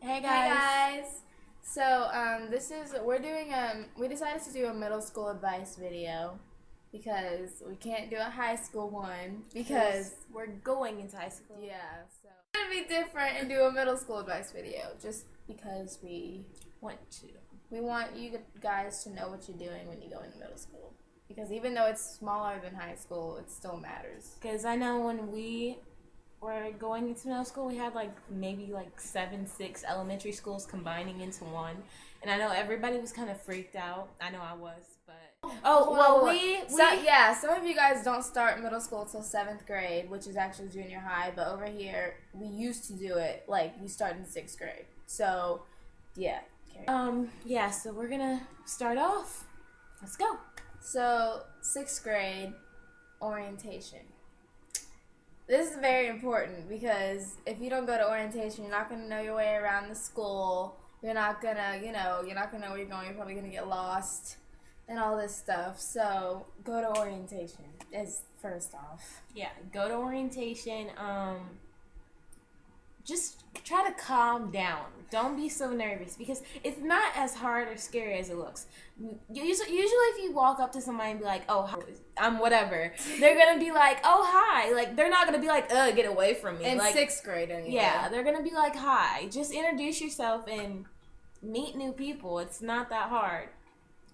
Hey Hi guys. guys. We decided to do a middle school advice video because we can't do a high school one because We're going into high school. so we're gonna be different and do a middle school advice video just because Want to. we want you guys to know what you're doing when you go into middle school, because even though it's smaller than high school, it still matters. Because I know when we were going into middle school, we had maybe 6 elementary schools combining into one. And I know everybody was kind of freaked out. I know I was, but. Some of you guys don't start middle school till 7th grade, which is actually junior high. But over here, we used to do it we start in 6th grade. So, yeah. So we're gonna start off. Let's go. So 6th grade orientation. This is very important because if you don't go to orientation, you're not gonna know your way around the school. You're not gonna know where you're going. You're probably gonna get lost and all this stuff. So go to orientation is first off. Yeah, go to orientation. Just try to calm down. Don't be so nervous because it's not as hard or scary as it looks. Usually if you walk up to somebody and be like, "Oh, hi, I'm whatever," they're gonna be like, "Oh, hi." They're not gonna be like, "Ugh, get away from me." In 6th grade, anyway. Yeah, they're gonna be like, "Hi." Just introduce yourself and meet new people. It's not that hard.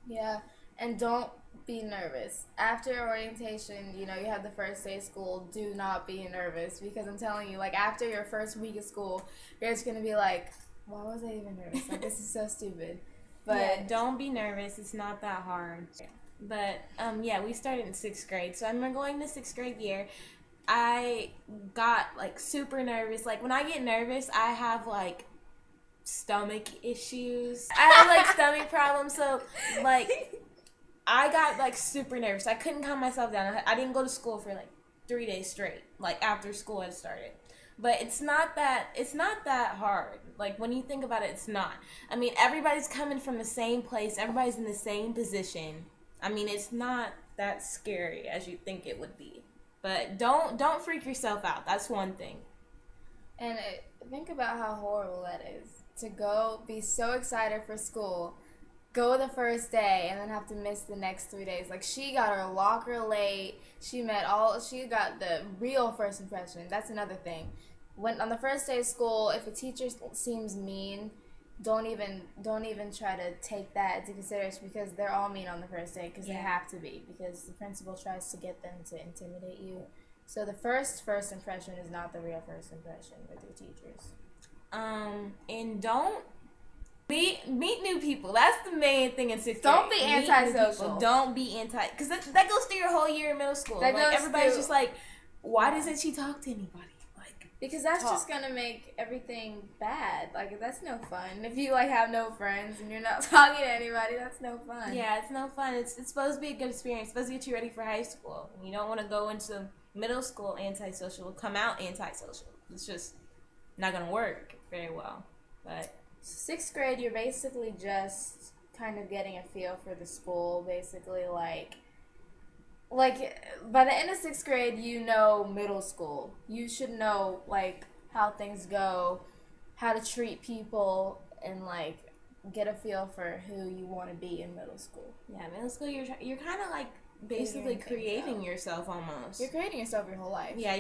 Yeah, and don't be nervous. After orientation, you have the first day of school. Do not be nervous because I'm telling you, after your first week of school, you're just gonna be like, why was I even nervous? This is so stupid. But yeah, don't be nervous. It's not that hard. But we started in 6th grade. So I remember going to 6th grade year. I got super nervous. When I get nervous, I have stomach issues. I have stomach problems. So I got super nervous. I couldn't calm myself down. I didn't go to school for 3 days straight. After school had started. But it's not that hard. When you think about it, it's not. I mean, everybody's coming from the same place. Everybody's in the same position. I mean, it's not that scary as you think it would be. But don't freak yourself out. That's one thing. And think about how horrible that is to go be so excited for school, go the first day, and then have to miss the next 3 days. She got her locker late. She got the real first impression. That's another thing. When on the first day of school, if a teacher seems mean, don't even try to take that into consideration because they're all mean on the first day because they have to be, because the principal tries to get them to intimidate you. So the first impression is not the real first impression with your teachers. And don't meet new people. That's the main thing in 6th grade. Don't be antisocial. Don't be because that goes through your whole year in middle school. Everybody's just why doesn't she talk to anybody? Because that's just gonna make everything bad. That's no fun. If you have no friends and you're not talking to anybody, that's no fun. Yeah, it's no fun. It's supposed to be a good experience. It's supposed to get you ready for high school. You don't want to go into middle school antisocial, come out antisocial. It's just not gonna work very well. But 6th grade, you're basically just kind of getting a feel for the school. Basically, by the end of 6th grade, middle school. You should know how things go, how to treat people, and get a feel for who you want to be in middle school. Yeah, middle school, you're kind of basically creating yourself almost. You're creating yourself your whole life. Yeah,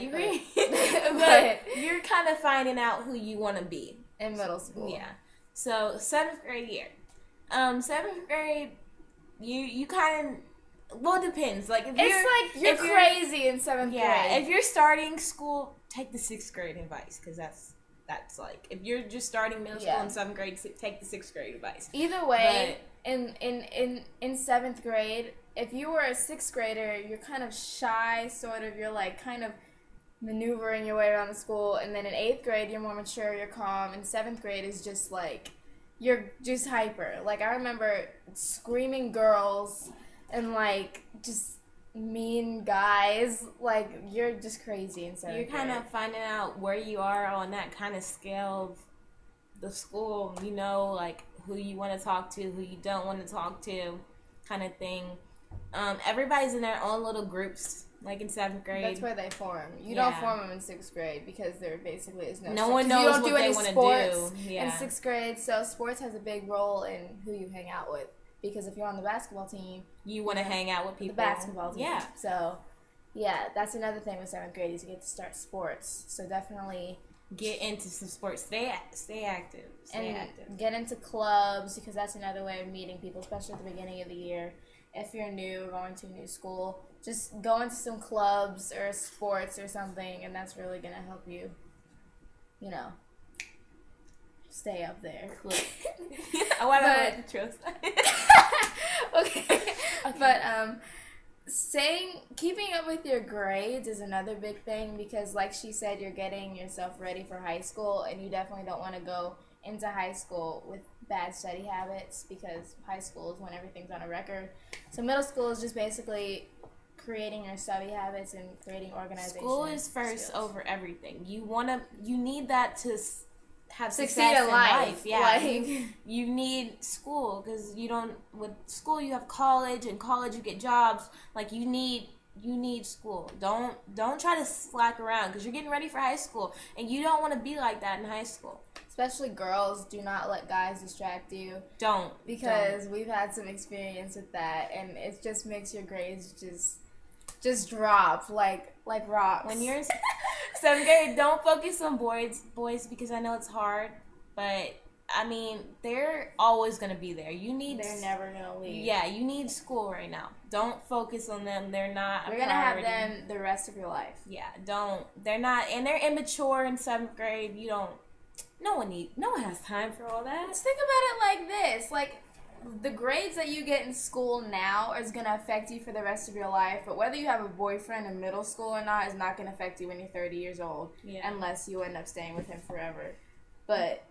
but you're kind of finding out who you want to be in middle school. Yeah. So 7th grade year. 7th grade, you kind of. Well, it depends. If you're crazy in 7th grade. Yeah, if you're starting school, take the 6th grade advice because that's if you're just starting middle school in 7th grade, take the 6th grade advice. Either way, in 7th grade, if you were a 6th grader, you're kind of shy, sort of. You're kind of maneuvering your way around the school, and then in 8th grade, you're more mature, you're calm, and 7th grade is just you're just hyper. I remember screaming girls. And just mean guys, you're just crazy in 7th grade. You're kind of finding out where you are on that kind of scale of the school. Who you want to talk to, who you don't want to talk to, kind of thing. Everybody's in their own little groups like in 7th grade. That's where they form. You don't form them in 6th grade because there basically is no one knows what they want to do. In 6th grade, so sports has a big role in who you hang out with. Because if you're on the basketball team, you want to hang out with people. The basketball team. Yeah. So, yeah, that's another thing with 7th grade is you get to start sports. So definitely get into some sports. Stay active. Get into clubs because that's another way of meeting people, especially at the beginning of the year. If you're new, going to a new school, just go into some clubs or sports or something, and that's really gonna help you. You know, stay up there. I want to the truth. Okay. But keeping up with your grades is another big thing because, like she said, you're getting yourself ready for high school, and you definitely don't want to go into high school with bad study habits because high school is when everything's on a record. So middle school is just basically creating your study habits and creating organization. School is first skills. Over everything. You need that to have succeed in life. Yeah, like, you need school because with school you have college, and college you get jobs. Like you need school. Don't try to slack around because you're getting ready for high school, and you don't want to be like that in high school. Especially girls, do not let guys distract you. Because we've had some experience with that, and it just makes your grades just drop like rocks. When you're in 7th grade, don't focus on boys because I know it's hard, but I mean, they're always going to be there. They're never going to leave. Yeah, you need school right now. Don't focus on them. They're not You're going to have them the rest of your life. Yeah, they're not, and they're immature in 7th grade. No one has time for all that. Let's think about it like this. Like, the grades that you get in school now is going to affect you for the rest of your life, but whether you have a boyfriend in middle school or not is not going to affect you when you're 30 years old, unless you end up staying with him forever. But,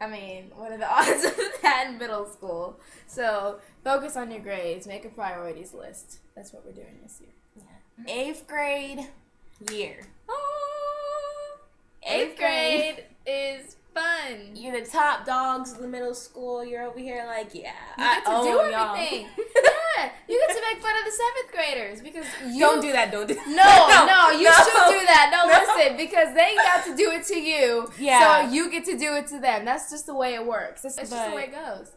I mean, what are the odds of that in middle school? So, focus on your grades. Make a priorities list. That's what we're doing this year. Yeah. 8th grade year. Oh, 8th grade is fun. You're the top dogs of the middle school. You're over here like, you get to do everything. Yeah, you get to make fun of the 7th graders because you don't do that. Don't do that. No, you should do that. No, listen, because they got to do it to you, so you get to do it to them. That's just the way it works. It's just the way it goes.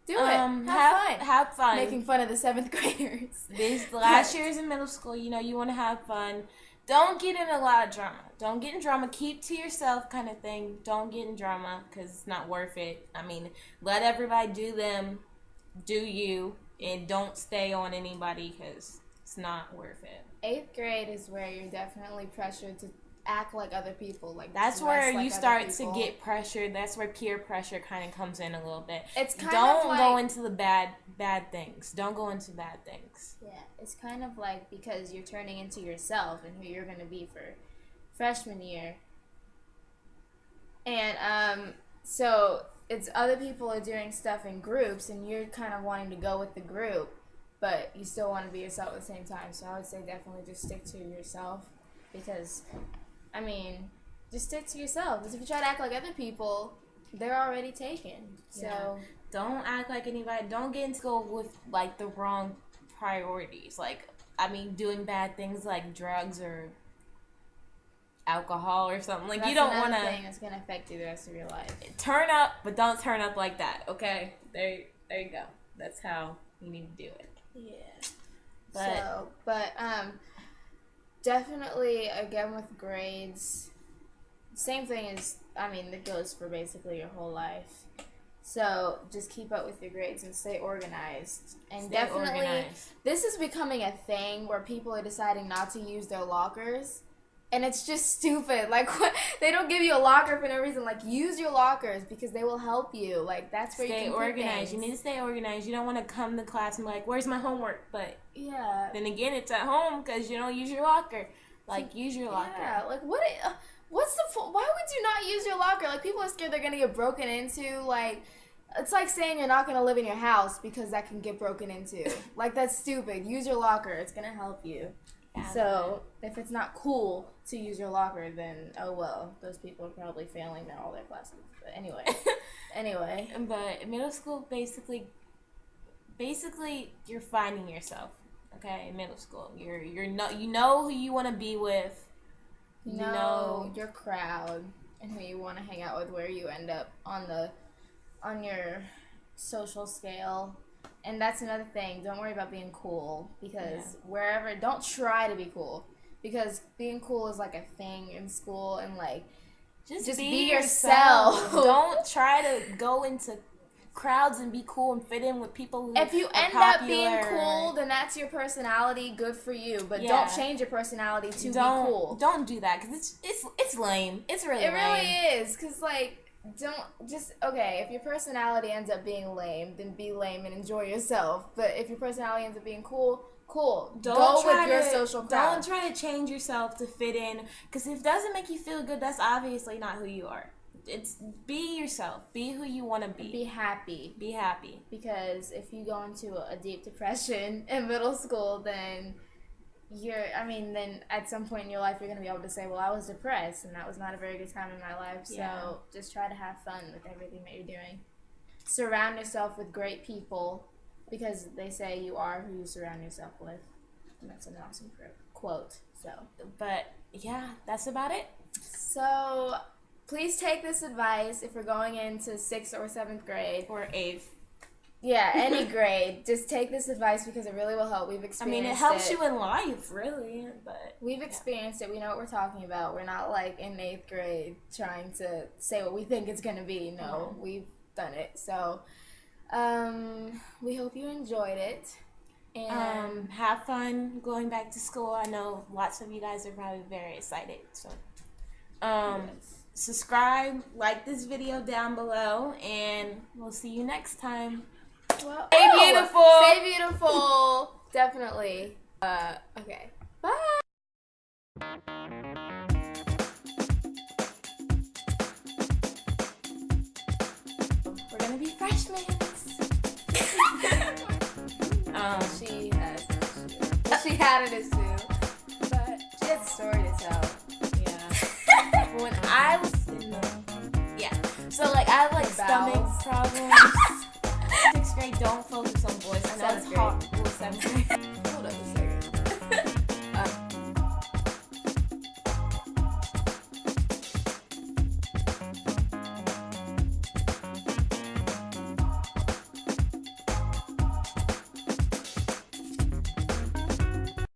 Do it. Have fun. Making fun of the 7th graders. These last years in middle school, you want to have fun. Don't get in a lot of drama. Don't get in drama. Keep to yourself kind of thing. Don't get in drama because it's not worth it. I mean, let everybody do them. Do you. And don't stay on anybody because it's not worth it. 8th grade is where you're definitely pressured to act like other people. Like that's where you start to get pressured. That's where peer pressure kind of comes in a little bit. It's kind don't of like, go into the bad things. Don't go into bad things. Yeah, it's kind of like because you're turning into yourself and who you're going to be for freshman year. And so it's other people are doing stuff in groups and you're kind of wanting to go with the group, but you still want to be yourself at the same time. So I would say definitely just stick to yourself because, I mean, just stick to yourself. Because if you try to act like other people, they're already taken. So don't act like anybody. Don't get into school with like the wrong priorities. Like, I mean, doing bad things like drugs or alcohol or something. Like, you don't want to. That's another thing that's gonna affect you the rest of your life. Turn up, but don't turn up like that. Okay, there you go. That's how you need to do it. Yeah. But definitely again with grades, same thing as that goes for basically your whole life. So just keep up with your grades and stay organized. And this is becoming a thing where people are deciding not to use their lockers. And it's just stupid. Like, what? They don't give you a locker for no reason. Like, use your lockers because they will help you. Like, that's where you can stay organized. You need to stay organized. You don't want to come to class and be like, where's my homework? But then again, it's at home because you don't use your locker. Like, use your locker. Yeah. Like, what's the why would you not use your locker? Like, people are scared they're going to get broken into. Like, it's like saying you're not going to live in your house because that can get broken into. Like, that's stupid. Use your locker. It's going to help you. So, if it's not cool to use your locker, then, oh well, those people are probably failing all their classes. But anyway. But middle school, basically, you're finding yourself. Okay, in middle school, you're not, you know who you want to be with. You know your crowd and who you want to hang out with, where you end up on your social scale. And that's another thing. Don't worry about being cool, because wherever, don't try to be cool, because being cool is like a thing in school, and like just be yourself. Don't try to go into crowds and be cool and fit in with people who if you end up being cool, then that's your personality. Good for you, but don't change your personality to be cool. Don't do that, because it's lame. It's really lame. It really is, because like, if your personality ends up being lame, then be lame and enjoy yourself. But if your personality ends up being cool, go with your social crowd. Don't try to change yourself to fit in, because if it doesn't make you feel good, that's obviously not who you are. It's be yourself. Be who you want to be. Be happy. Be happy. Because if you go into a deep depression in middle school, then then at some point in your life, you're going to be able to say, well, I was depressed, and that was not a very good time in my life. So just try to have fun with everything that you're doing. Surround yourself with great people, because they say you are who you surround yourself with. And that's an awesome quote. But yeah, that's about it. So please take this advice if we're going into 6th or 7th grade. Or 8th. Yeah, any grade. Just take this advice, because it really will help. We've experienced it. It helps you in life, really. But we've experienced it. We know what we're talking about. We're not like in 8th grade trying to say what we think it's going to be. No, we've done it. So we hope you enjoyed it. And have fun going back to school. I know lots of you guys are probably very excited. So subscribe, like this video down below, and we'll see you next time. Well, stay beautiful. Stay beautiful. Definitely. Okay. Bye. We're gonna be freshmen. She has an issue. She had an issue, but she has a story to tell. Yeah. When I was so like I have like stomach problems. 6th grade, don't focus on boys. I know it's hard. 7th grade. Hold on a second.